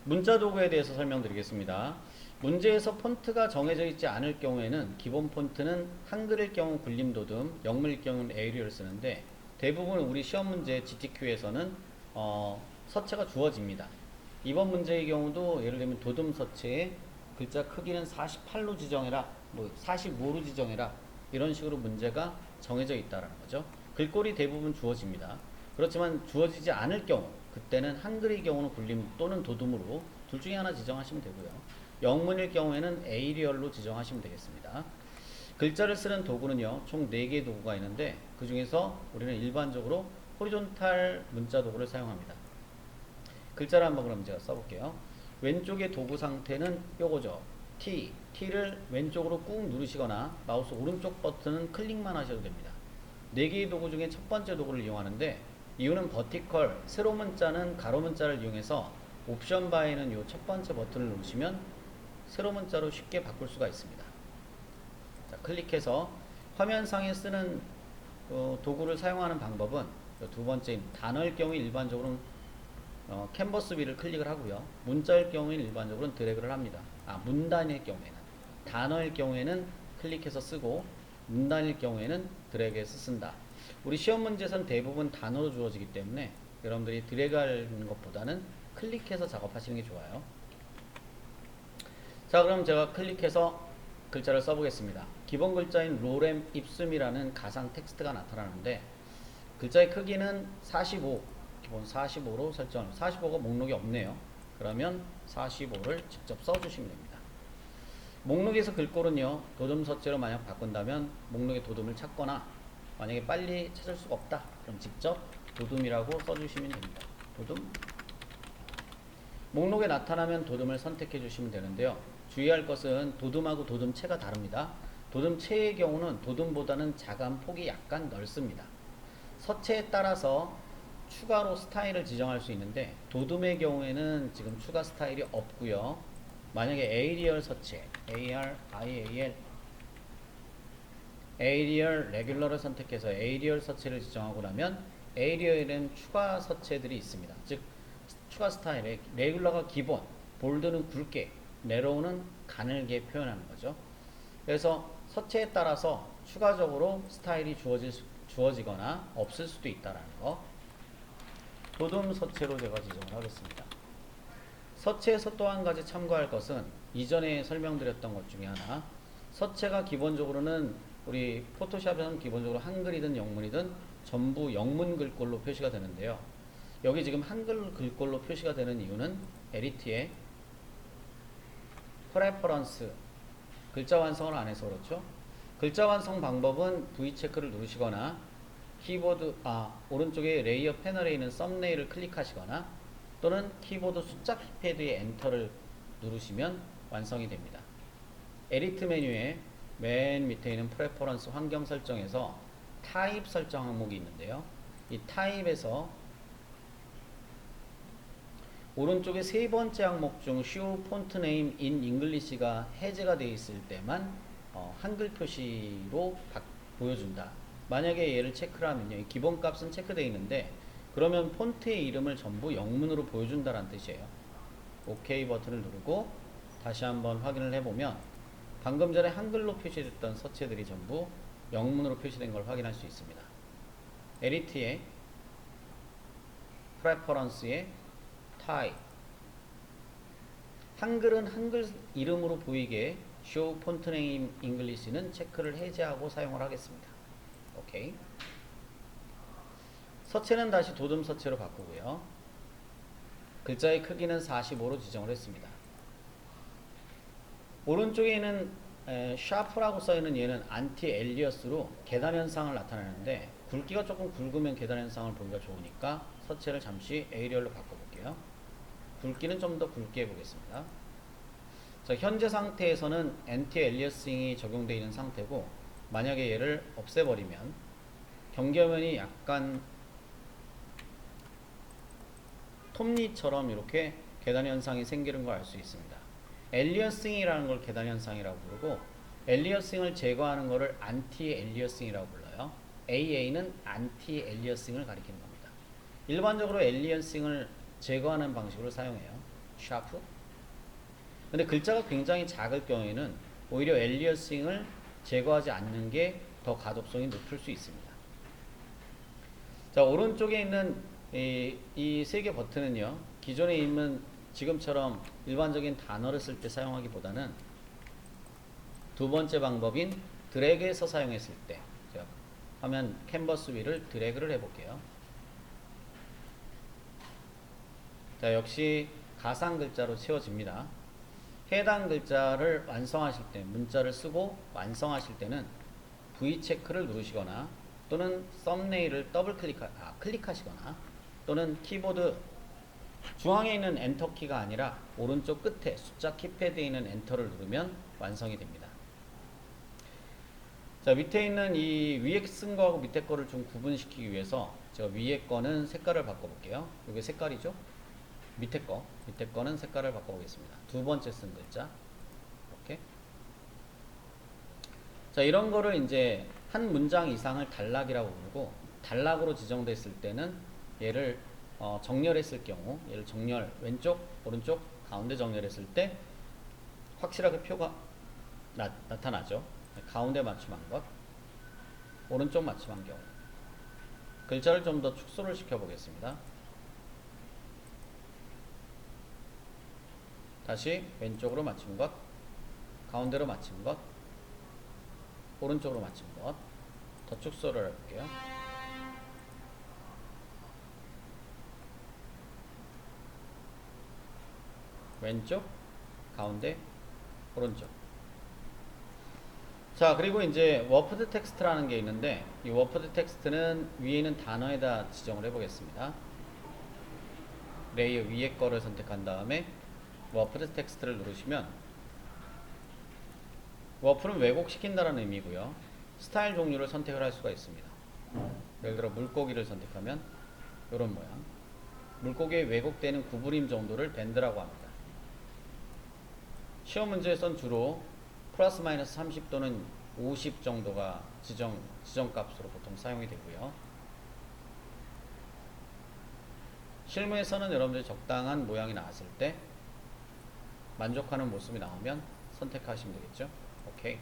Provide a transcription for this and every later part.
문자 도구에 대해서 설명드리겠습니다. 문제에서 폰트가 정해져 있지 않을 경우에는 기본 폰트는 한글일 경우 굴림도듬, 영문일 경우는 에이리얼을 쓰는데 대부분 우리 시험 문제 GTQ에서는 서체가 주어집니다. 이번 문제의 경우도 예를 들면 도듬 서체에 글자 크기는 48로 지정해라, 뭐 45로 지정해라 이런 식으로 문제가 정해져 있다는 거죠. 글꼴이 대부분 주어집니다. 그렇지만 주어지지 않을 경우 그때는 한글의 경우는 굴림 또는 도둠으로 둘 중에 하나 지정하시면 되고요. 영문일 경우에는 에이리얼로 지정하시면 되겠습니다. 글자를 쓰는 도구는요 총 4개의 도구가 있는데 그 중에서 우리는 일반적으로 호리존탈 문자 도구를 사용합니다. 글자를 한번 그럼 제가 써볼게요. 왼쪽의 도구 상태는 요거죠. T를 왼쪽으로 꾹 누르시거나 마우스 오른쪽 버튼은 클릭만 하셔도 됩니다. 4개의 도구 중에 첫 번째 도구를 이용하는데 이유는 버티컬, 세로 문자는 가로 문자를 이용해서 옵션 바에는 이 첫 번째 버튼을 누르시면 세로 문자로 쉽게 바꿀 수가 있습니다. 자, 클릭해서 화면상에 쓰는 도구를 사용하는 방법은 두 번째인 단어일 경우에 일반적으로는 캔버스 위를 클릭을 하고요. 문자일 경우에는 일반적으로는 드래그를 합니다. 문단일 경우에는 단어일 경우에는 클릭해서 쓰고 문단일 경우에는 드래그해서 쓴다. 우리 시험 문제에서는 대부분 단어로 주어지기 때문에 여러분들이 드래그하는 것보다는 클릭해서 작업하시는 게 좋아요. 자, 그럼 제가 클릭해서 글자를 써보겠습니다. 기본 글자인 로렘 입숨이라는 가상 텍스트가 나타나는데 글자의 크기는 45, 기본 45로 설정합니다. 45가 목록이 없네요. 그러면 45를 직접 써주시면 됩니다. 목록에서 글꼴은요 도둠 서체로 만약 바꾼다면 목록의 도둠을 찾거나 만약에 빨리 찾을 수가 없다 그럼 직접 도둠이라고 써주시면 됩니다. 도둠. 목록에 나타나면 도둠을 선택해 주시면 되는데요. 주의할 것은 도둠하고 도둠체가 다릅니다. 도둠체의 경우는 도둠보다는 자간 폭이 약간 넓습니다. 서체에 따라서 추가로 스타일을 지정할 수 있는데 도둠의 경우에는 지금 추가 스타일이 없고요. 만약에 에이리얼 서체, ARIAL, 에이리얼 레귤러를 선택해서 에이리얼 서체를 지정하고 나면 에이리얼에는 추가 서체들이 있습니다. 즉 추가 스타일에 레귤러가 기본, 볼드는 굵게, 네로우는 가늘게 표현하는 거죠. 그래서 서체에 따라서 추가적으로 스타일이 주어지거나 없을 수도 있다는 거. 도둠 서체로 제가 지정을 하겠습니다. 서체에서 또 한 가지 참고할 것은 이전에 설명드렸던 것 중에 하나, 서체가 기본적으로는 우리 포토샵에서는 기본적으로 한글이든 영문이든 전부 영문 글꼴로 표시가 되는데요. 여기 지금 한글 글꼴로 표시가 되는 이유는 에디트의 프레퍼런스 글자 완성을 안 해서 그렇죠. 글자 완성 방법은 V 체크를 누르시거나 키보드 오른쪽에 레이어 패널에 있는 썸네일을 클릭하시거나 또는 키보드 숫자 키패드의 엔터를 누르시면 완성이 됩니다. 에디트 메뉴에 맨 밑에 있는 프레퍼런스 환경 설정에서 타입 설정 항목이 있는데요. 이 타입에서 오른쪽에 세 번째 항목 중 Show Font Name in English가 해제가 되어 있을 때만 한글 표시로 보여준다. 만약에 얘를 체크를 하면요. 기본 값은 체크되어 있는데 그러면 폰트의 이름을 전부 영문으로 보여준다는 뜻이에요. OK 버튼을 누르고 다시 한번 확인을 해보면 방금 전에 한글로 표시됐던 서체들이 전부 영문으로 표시된 걸 확인할 수 있습니다. 에디트의 프레퍼런스의 타입 한글은 한글 이름으로 보이게 Show Font Name English는 체크를 해제하고 사용을 하겠습니다. 오케이. 서체는 다시 도둠 서체로 바꾸고요. 글자의 크기는 45로 지정을 했습니다. 오른쪽에 있는 샤프라고 써있는 얘는 안티 엘리어스로 계단 현상을 나타내는데 굵기가 조금 굵으면 계단 현상을 보기가 좋으니까 서체를 잠시 에이리얼로 바꿔볼게요. 굵기는 좀 더 굵게 해보겠습니다. 자, 현재 상태에서는 안티 엘리어싱이 적용되어 있는 상태고 만약에 얘를 없애버리면 경계면이 약간 톱니처럼 이렇게 계단 현상이 생기는 걸 알 수 있습니다. 엘리어싱이라는 걸 계단 현상이라고 부르고 엘리어싱을 제거하는 것을 안티 엘리어싱이라고 불러요. AA는 안티 엘리어싱을 가리키는 겁니다. 일반적으로 엘리어싱을 제거하는 방식으로 사용해요. 샤프. 근데 글자가 굉장히 작을 경우에는 오히려 엘리어싱을 제거하지 않는 게 더 가독성이 높을 수 있습니다. 자, 오른쪽에 있는 이 세 개 버튼은요, 기존에 있는 지금처럼 일반적인 단어를 쓸 때 사용하기보다는 두 번째 방법인 드래그해서 사용했을 때, 자, 화면 캔버스 위를 드래그를 해볼게요. 자, 역시 가상 글자로 채워집니다. 해당 글자를 완성하실 때, 문자를 쓰고 완성하실 때는 V 체크를 누르시거나 또는 썸네일을 클릭하시거나 또는 키보드 중앙에 있는 엔터 키가 아니라 오른쪽 끝에 숫자 키패드에 있는 엔터를 누르면 완성이 됩니다. 자, 밑에 있는 이 위에 쓴 거하고 밑에 거를 좀 구분시키기 위해서 제가 위에 거는 색깔을 바꿔볼게요. 이게 색깔이죠? 밑에 거는 색깔을 바꿔보겠습니다. 두 번째 쓴 글자. 이렇게. 자, 이런 거를 이제 한 문장 이상을 단락이라고 부르고, 단락으로 지정됐을 때는 얘를 정렬했을 경우, 얘를 정렬, 왼쪽, 오른쪽, 가운데 정렬했을 때 확실하게 표가 나타나죠. 가운데 맞춤한 것, 오른쪽 맞춤한 경우. 글자를 좀 더 축소를 시켜 보겠습니다. 다시 왼쪽으로 맞춘 것, 가운데로 맞춘 것, 오른쪽으로 맞춘 것. 더 축소를 해볼게요. 왼쪽, 가운데, 오른쪽. 자, 그리고 이제 워프드 텍스트라는 게 있는데, 이 워프드 텍스트는 위에 있는 단어에다 지정을 해보겠습니다. 레이어 위에 거를 선택한 다음에 워프드 텍스트를 누르시면, 워프는 왜곡시킨다는 의미고요. 스타일 종류를 선택을 할 수가 있습니다. 예를 들어 물고기를 선택하면 이런 모양. 물고기에 왜곡되는 구부림 정도를 밴드라고 합니다. 시험 문제에선 주로 플러스 마이너스 30 또는 50 정도가 지정값으로 보통 사용이 되고요. 실무에서는 여러분들이 적당한 모양이 나왔을 때 만족하는 모습이 나오면 선택하시면 되겠죠. 오케이.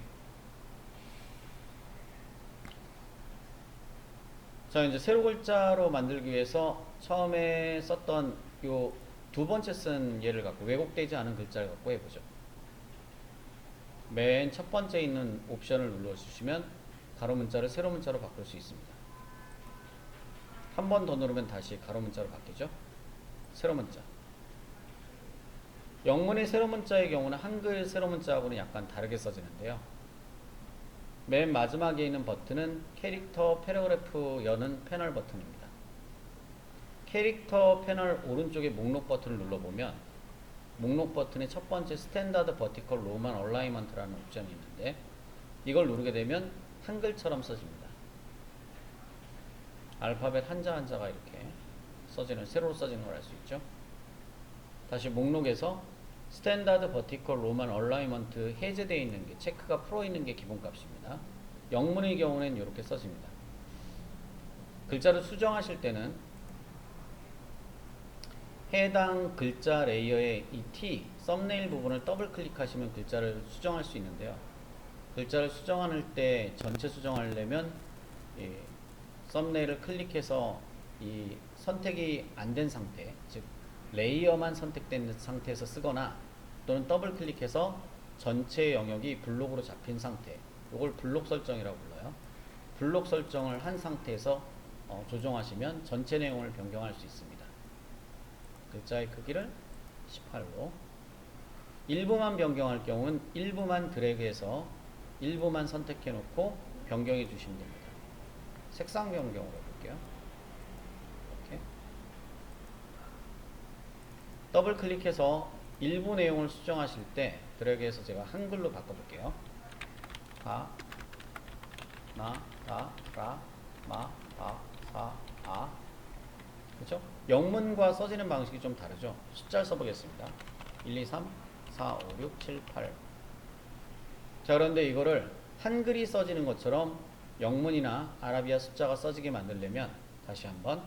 자, 이제 세로 글자로 만들기 위해서 처음에 썼던 요 두 번째 쓴 예를 갖고 왜곡되지 않은 글자를 갖고 해보죠. 맨 첫 번째 있는 옵션을 눌러주시면 가로 문자를 세로 문자로 바꿀 수 있습니다. 한 번 더 누르면 다시 가로 문자로 바뀌죠. 세로 문자. 영문의 세로 문자의 경우는 한글 세로 문자하고는 약간 다르게 써지는데요. 맨 마지막에 있는 버튼은 캐릭터 패러그래프 여는 패널 버튼입니다. 캐릭터 패널 오른쪽에 목록 버튼을 눌러보면 목록 버튼의 첫 번째 스탠다드 버티컬 로만 얼라이먼트라는 옵션이 있는데, 이걸 누르게 되면 한글처럼 써집니다. 알파벳 한자 한자가 이렇게 세로로 써지는 걸 알 수 있죠. 다시 목록에서 스탠다드 버티컬 로만 얼라이먼트 해제되어 있는 게, 체크가 풀어 있는 게 기본값입니다. 영문의 경우는 이렇게 써집니다. 글자를 수정하실 때는 해당 글자 레이어의 이 T, 썸네일 부분을 더블 클릭하시면 글자를 수정할 수 있는데요. 글자를 수정할 때 전체 수정하려면 썸네일을 클릭해서 이 선택이 안 된 상태, 즉 레이어만 선택된 상태에서 쓰거나 또는 더블 클릭해서 전체 영역이 블록으로 잡힌 상태, 이걸 블록 설정이라고 불러요. 블록 설정을 한 상태에서 조정하시면 전체 내용을 변경할 수 있습니다. 글자의 크기를 18로, 일부만 변경할 경우는 일부만 드래그해서 일부만 선택해 놓고 변경해 주시면 됩니다. 색상 변경으로 해볼게요. 이렇게 더블 클릭해서 일부 내용을 수정하실 때 드래그해서 제가 한글로 바꿔볼게요. 가, 나, 다, 라, 마, 바, 사, 아. 그렇죠? 영문과 써지는 방식이 좀 다르죠. 숫자를 써보겠습니다. 1, 2, 3, 4, 5, 6, 7, 8. 자, 그런데 이거를 한글이 써지는 것처럼 영문이나 아라비아 숫자가 써지게 만들려면 다시 한번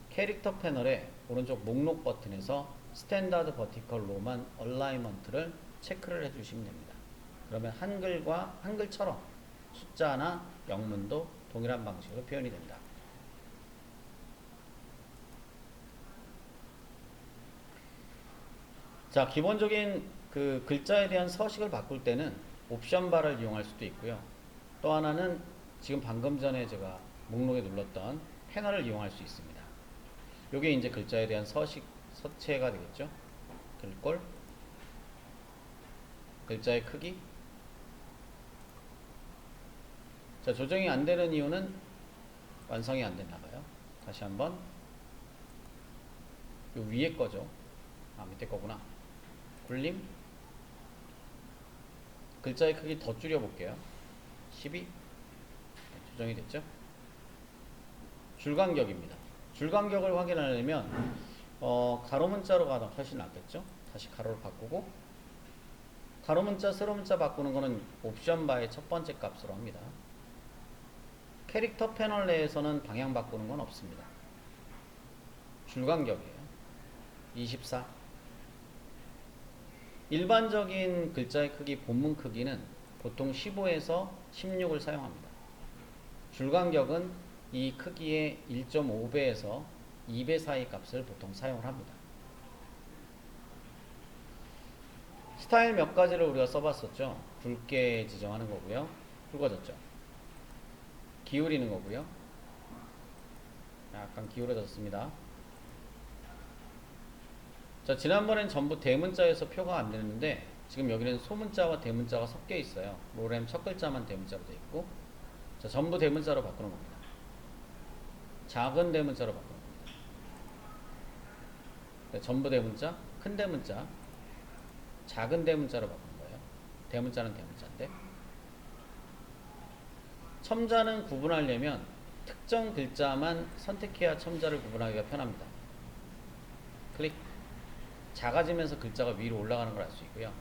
캐릭터 패널의 오른쪽 목록 버튼에서 스탠다드 버티컬 로만 얼라이먼트를 체크를 해주시면 됩니다. 그러면 한글처럼 숫자나 영문도 동일한 방식으로 표현이 됩니다. 자, 기본적인 그 글자에 대한 서식을 바꿀 때는 옵션 바를 이용할 수도 있고요. 또 하나는 지금 방금 전에 제가 목록에 눌렀던 패널을 이용할 수 있습니다. 요게 이제 글자에 대한 서체가 되겠죠. 글꼴, 글자의 크기. 자, 조정이 안 되는 이유는 완성이 안 됐나 봐요. 다시 한번. 요 위에 거죠. 아, 밑에 거구나. 굴림. 글자의 크기 더 줄여 볼게요. 12. 네, 조정이 됐죠. 줄간격입니다. 줄간격을 확인하려면 가로 문자로 가면 훨씬 낫겠죠. 다시 가로로 바꾸고, 가로 문자, 세로 문자 바꾸는 거는 옵션 바의 첫 번째 값으로 합니다. 캐릭터 패널 내에서는 방향 바꾸는 건 없습니다. 줄간격이에요. 24. 일반적인 글자의 크기, 본문 크기는 보통 15에서 16을 사용합니다. 줄간격은 이 크기의 1.5배에서 2배 사이 값을 보통 사용을 합니다. 스타일 몇 가지를 우리가 써봤었죠. 굵게 지정하는 거고요. 굵어졌죠. 기울이는 거고요. 약간 기울어졌습니다. 자, 지난번엔 전부 대문자에서 표가 안 되는데 지금 여기는 소문자와 대문자가 섞여 있어요. 로렘 첫 글자만 대문자로 되어 있고, 자, 전부 대문자로 바꾸는 겁니다. 작은 대문자로 바꾸는 겁니다. 네, 전부 대문자, 큰 대문자, 작은 대문자로 바꾸는 거예요. 대문자는 대문자인데, 첨자는 구분하려면 특정 글자만 선택해야 첨자를 구분하기가 편합니다. 클릭. 작아지면서 글자가 위로 올라가는 걸 알 수 있고요.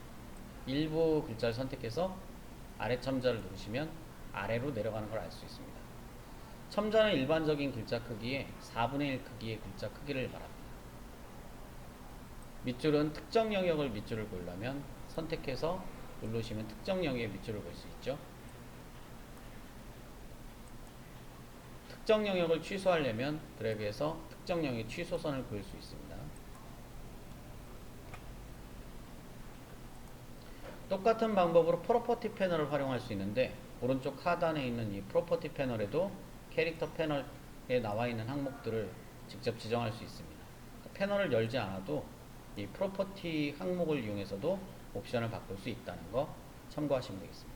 일부 글자를 선택해서 아래 첨자를 누르시면 아래로 내려가는 걸 알 수 있습니다. 첨자는 일반적인 글자 크기의 4분의 1 크기의 글자 크기를 말합니다. 밑줄은 특정 영역을 밑줄을 보려면 선택해서 누르시면 특정 영역의 밑줄을 볼 수 있죠. 특정 영역을 취소하려면 드래그해서 특정 영역의 취소선을 그을 수 있습니다. 똑같은 방법으로 프로퍼티 패널을 활용할 수 있는데, 오른쪽 하단에 있는 이 프로퍼티 패널에도 캐릭터 패널에 나와 있는 항목들을 직접 지정할 수 있습니다. 패널을 열지 않아도 이 프로퍼티 항목을 이용해서도 옵션을 바꿀 수 있다는 거 참고하시면 되겠습니다.